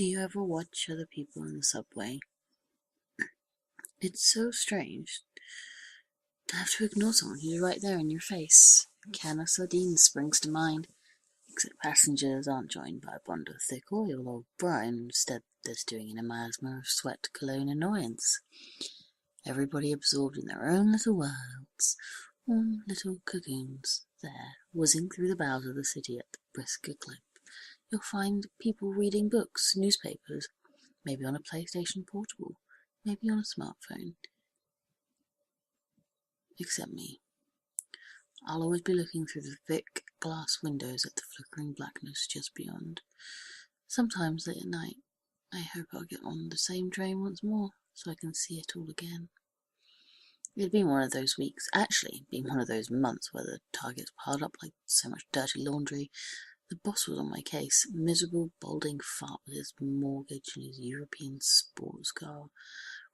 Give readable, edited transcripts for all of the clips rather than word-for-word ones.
Do you ever watch other people in the subway? It's so strange to have to ignore someone who's right there in your face. A can of sardines springs to mind, except passengers aren't joined by a bond of thick oil or brine. Instead, they're stewing in a miasma of sweat, cologne, annoyance. Everybody absorbed in their own little worlds, warm little cocoons there, whizzing through the bowels of the city at the brisker clip. You'll find people reading books, newspapers, maybe on a PlayStation Portable, maybe on a smartphone. Except me. I'll always be looking through the thick glass windows at the flickering blackness just beyond. Sometimes late at night, I hope I'll get on the same train once more, so I can see it all again. It'd been one of those weeks, actually, been one of those months where the targets piled up like so much dirty laundry. The boss was on my case, miserable, balding fart with his mortgage and his European sports car,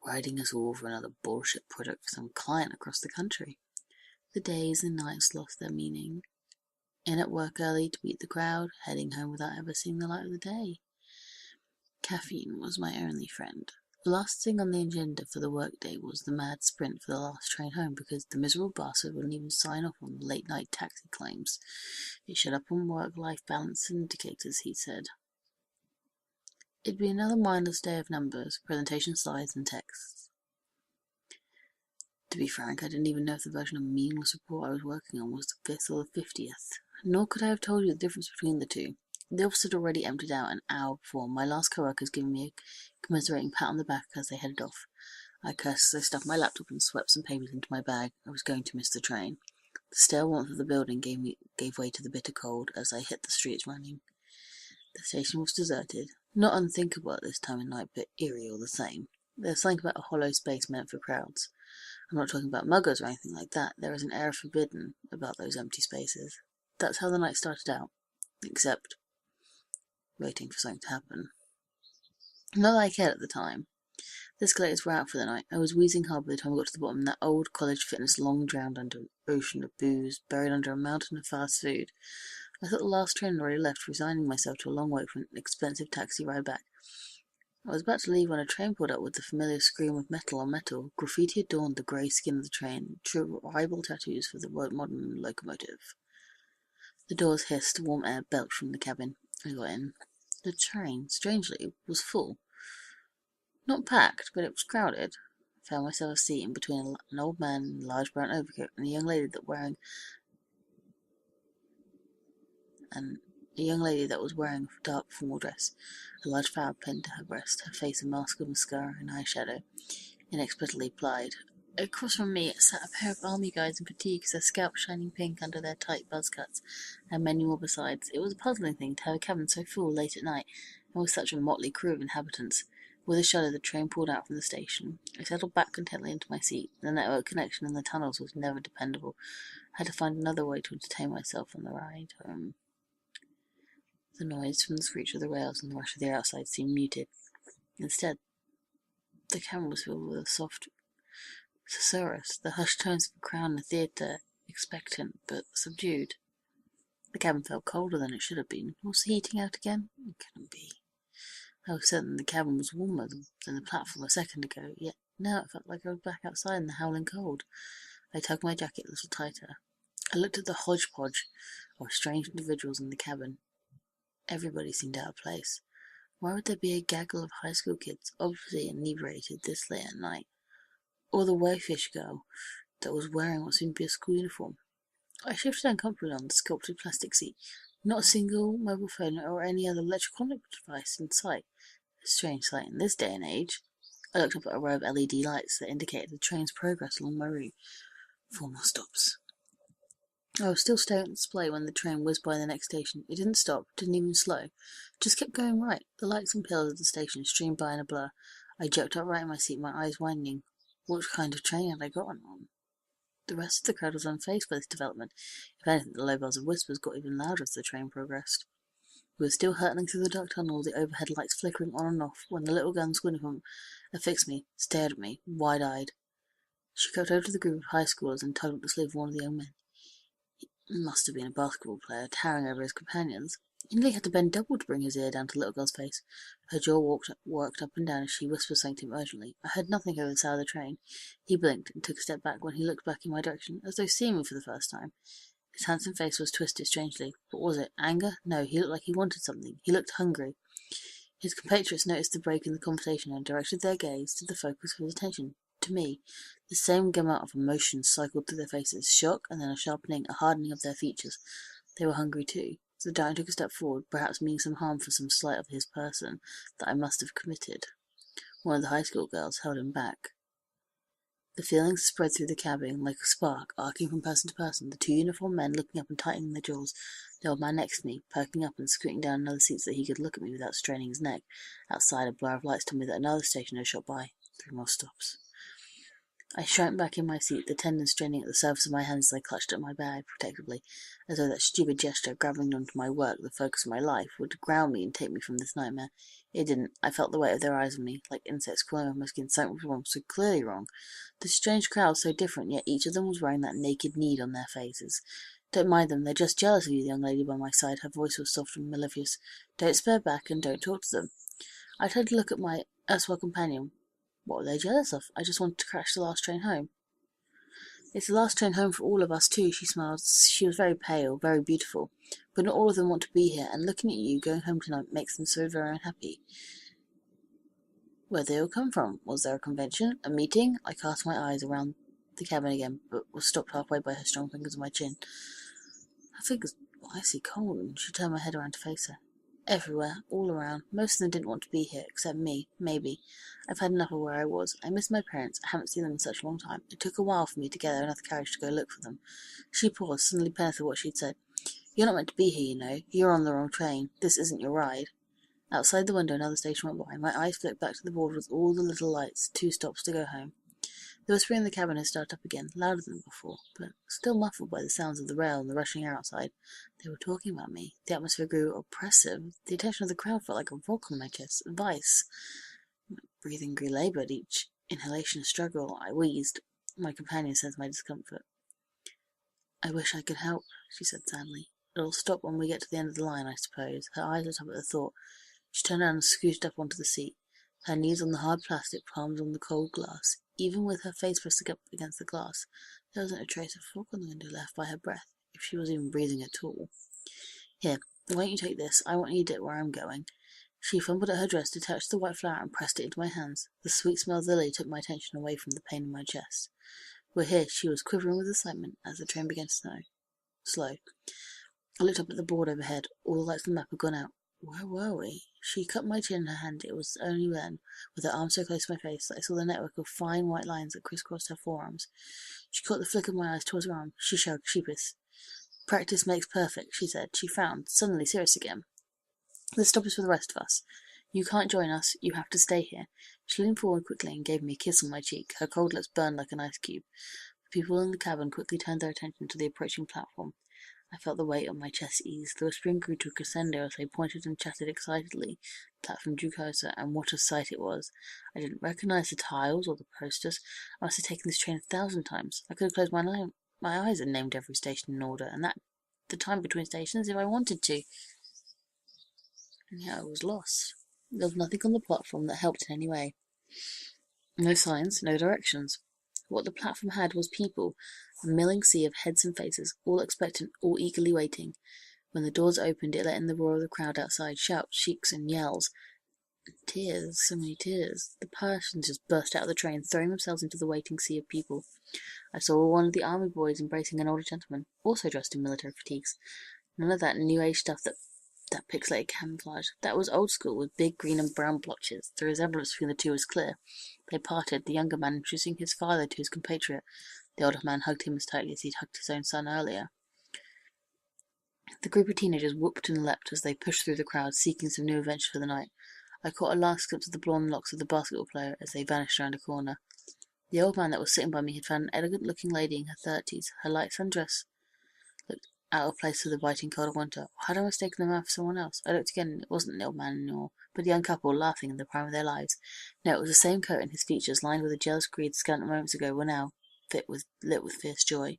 riding us all for another bullshit product for some client across the country. The days and nights lost their meaning. In at work early to beat the crowd, heading home without ever seeing the light of the day. Caffeine was my only friend. The last thing on the agenda for the workday was the mad sprint for the last train home because the miserable bastard wouldn't even sign off on the late-night taxi claims. It shut up on work-life balance indicators, he said. It'd be another mindless day of numbers, presentation slides, and texts. To be frank, I didn't even know if the version of meaningless report I was working on was the 5th or the 50th. Nor could I have told you the difference between the two. The office had already emptied out an hour before my last co-workers giving me a commiserating pat on the back as they headed off. I cursed as I stuffed my laptop and swept some papers into my bag. I was going to miss the train. The stale warmth of the building gave way to the bitter cold as I hit the streets running. The station was deserted. Not unthinkable at this time of night, but eerie all the same. There was something about a hollow space meant for crowds. I'm not talking about muggers or anything like that. There is an air of forbidden about those empty spaces. That's how the night started out. Except waiting for something to happen. Not that I cared at the time. The escalators were out for the night. I was wheezing hard by the time I got to the bottom, that old college fitness long drowned under an ocean of booze, buried under a mountain of fast food. I thought the last train had already left, resigning myself to a long wait for an expensive taxi ride back. I was about to leave when a train pulled up with the familiar scream of metal on metal. Graffiti adorned the grey skin of the train, tribal tattoos for the modern locomotive. The doors hissed, warm air belched from the cabin. I got in. The train, strangely, was full. Not packed, but it was crowded. I found myself a seat in between an old man in a large brown overcoat and a young lady that was wearing a dark formal dress, a large flower pinned to her breast, her face a mask of mascara and eyeshadow, inexplicably applied. Across from me sat a pair of army guys in fatigues, their scalps shining pink under their tight buzz cuts, and many more besides. It was a puzzling thing to have a cabin so full late at night, and with such a motley crew of inhabitants. With a shudder, the train pulled out from the station. I settled back contentedly into my seat. The network connection in the tunnels was never dependable. I had to find another way to entertain myself on the ride home. The noise from the screech of the rails and the rush of the outside seemed muted. Instead, the cabin was filled with a soft susurrus, the hushed tones of a crowd in a theatre, expectant but subdued. The cabin felt colder than it should have been. Was the heating out again? It couldn't be. I was certain the cabin was warmer than the platform a second ago, yet now it felt like I was back outside in the howling cold. I tugged my jacket a little tighter. I looked at the hodgepodge of strange individuals in the cabin. Everybody seemed out of place. Why would there be a gaggle of high school kids, obviously inebriated this late at night? Or the wayfish girl that was wearing what seemed to be a school uniform? I shifted uncomfortably on the sculpted plastic seat. Not a single mobile phone or any other electronic device in sight. A strange sight in this day and age. I looked up at a row of LED lights that indicated the train's progress along my route. 4 more stops. I was still staring at the display when the train whizzed by the next station. It didn't stop, didn't even slow. Just kept going right. The lights and pillars of the station streamed by in a blur. I jerked upright in my seat, my eyes widening. What kind of train had I gotten on? The rest of the crowd was unfazed by this development. If anything, the low bells of whispers got even louder as the train progressed. We were still hurtling through the dark tunnel, the overhead lights flickering on and off, when the little girl in the school uniform affixed me, stared at me, wide-eyed. She crept over to the group of high schoolers and tugged at the sleeve of one of the young men. He must have been a basketball player, towering over his companions. He nearly had to bend double to bring his ear down to the little girl's face. Her jaw worked up and down as she whispered something to him urgently. I heard nothing over the sound of the train. He blinked and took a step back when he looked back in my direction, as though seeing me for the first time. His handsome face was twisted strangely. What was it? Anger? No, he looked like he wanted something. He looked hungry. His compatriots noticed the break in the conversation and directed their gaze to the focus of his attention, to me. The same gamut of emotions cycled through their faces, shock, and then a sharpening, a hardening of their features. They were hungry too. The giant took a step forward, perhaps meaning some harm for some slight of his person that I must have committed. One of the high school girls held him back. The feelings spread through the cabin like a spark, arcing from person to person, the two uniformed men looking up and tightening their jaws, the old man next to me, perking up and scooting down another seat so that he could look at me without straining his neck. Outside, a blur of lights told me that another station had shot by. 3 more stops. I shrank back in my seat, the tendons straining at the surface of my hands as I clutched at my bag protectively, as though that stupid gesture, grabbing onto my work, the focus of my life, would ground me and take me from this nightmare. It didn't. I felt the weight of their eyes on me, like insects crawling over my skin. Something was wrong, so clearly wrong. This strange crowd, so different, yet each of them was wearing that naked need on their faces. Don't mind them, they're just jealous of you, the young lady by my side. Her voice was soft and mellifluous. Don't spare back and don't talk to them. I tried to look at my erstwhile companion. What were they jealous of? I just wanted to catch the last train home. It's the last train home for all of us too, she smiled. She was very pale, very beautiful. But not all of them want to be here, and looking at you going home tonight makes them so very unhappy. Where'd they all come from? Was there a convention? A meeting? I cast my eyes around the cabin again, but was stopped halfway by her strong fingers on my chin. Her fingers were icy cold, and she turned my head around to face her. Everywhere, all around. Most of them didn't want to be here, except me, maybe. I've had enough of where I was. I miss my parents. I haven't seen them in such a long time. It took a while for me to gather enough courage to go look for them. She paused, suddenly penitent of what she'd said. You're not meant to be here, you know. You're on the wrong train. This isn't your ride. Outside the window, another station went by. My eyes flicked back to the board with all the little lights. 2 stops to go home. The whispering in the cabin had started up again, louder than before, but still muffled by the sounds of the rail and the rushing air outside. They were talking about me. The atmosphere grew oppressive. The attention of the crowd felt like a rock on my chest, a vice. My breathing grew laboured, each inhalation a struggle. I wheezed. My companion sensed my discomfort. I wish I could help, she said sadly. It'll stop when we get to the end of the line, I suppose. Her eyes lit up at the thought. She turned around and scooted up onto the seat, her knees on the hard plastic, palms on the cold glass. Even with her face pressed up against the glass, there wasn't a trace of fog on the window left by her breath, if she was even breathing at all. Here, why don't you take this? I want you to get where I'm going. She fumbled at her dress, detached the white flower, and pressed it into my hands. The sweet smell of the lily took my attention away from the pain in my chest. We're here. She was quivering with excitement as the train began to slow. I looked up at the board overhead. All the lights on the map had gone out. Where were we? She cut my chin in her hand. It was only then, with her arm so close to my face, that I saw the network of fine white lines that crisscrossed her forearms. She caught the flick of my eyes towards her arm. She shrugged, sheepish. Practice makes perfect, she said. She frowned, suddenly serious again. The stop is for the rest of us. You can't join us. You have to stay here. She leaned forward quickly and gave me a kiss on my cheek. Her cold lips burned like an ice cube. The people in the cabin quickly turned their attention to the approaching platform. I felt the weight on my chest ease. The whispering grew to a crescendo as they pointed and chatted excitedly. The platform drew closer, and what a sight it was. I didn't recognize the tiles or the posters. I must have taken this train 1,000 times. I could have closed my eyes and named every station in order, and that the time between stations if I wanted to. And yet I was lost. There was nothing on the platform that helped in any way. No signs, no directions. What the platform had was people, a milling sea of heads and faces, all expectant, all eagerly waiting. When the doors opened, it let in the roar of the crowd outside, shouts, shrieks, and yells. And tears, so many tears. The passengers burst out of the train, throwing themselves into the waiting sea of people. I saw one of the army boys embracing an older gentleman, also dressed in military fatigues. None of that new age stuff that pixelated camouflage. That was old school, with big green and brown blotches. The resemblance between the two was clear. They parted, the younger man introducing his father to his compatriot. The older man hugged him as tightly as he'd hugged his own son earlier. The group of teenagers whooped and leapt as they pushed through the crowd, seeking some new adventure for the night. I caught a last glimpse of the blonde locks of the basketball player as they vanished around a corner. The old man that was sitting by me had found an elegant-looking lady in her 30s. Her light sundress looked out of place with the biting cold of winter. Had I mistaken the man for someone else? I looked again, and it wasn't the old man anymore, but the young couple laughing in the prime of their lives. No, it was the same coat, and his features, lined with the jealous greed scant moments ago, were now lit with fierce joy.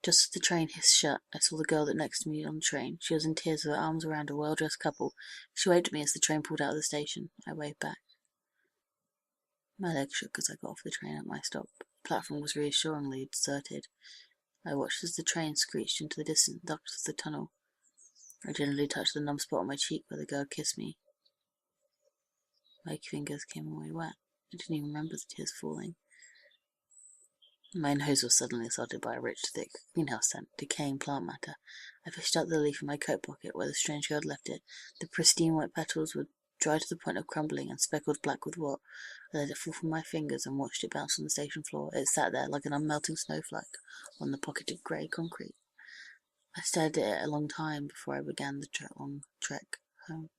Just as the train hissed shut, I saw the girl that next to me on the train. She was in tears with her arms around a well-dressed couple. She waved at me as the train pulled out of the station. I waved back. My legs shook as I got off the train at my stop. The platform was reassuringly deserted. I watched as the train screeched into the distant darkness of the tunnel. I gently touched the numb spot on my cheek where the girl kissed me. My fingers came away wet. I didn't even remember the tears falling. My nose was suddenly assaulted by a rich, thick greenhouse scent, decaying plant matter. I fished out the leaf in my coat pocket where the strange girl had left it. The pristine white petals were dry to the point of crumbling and speckled black with rot. I let it fall from my fingers and watched it bounce on the station floor. It sat there like an unmelting snowflake on the pocketed grey concrete. I stared at it a long time before I began the long trek home.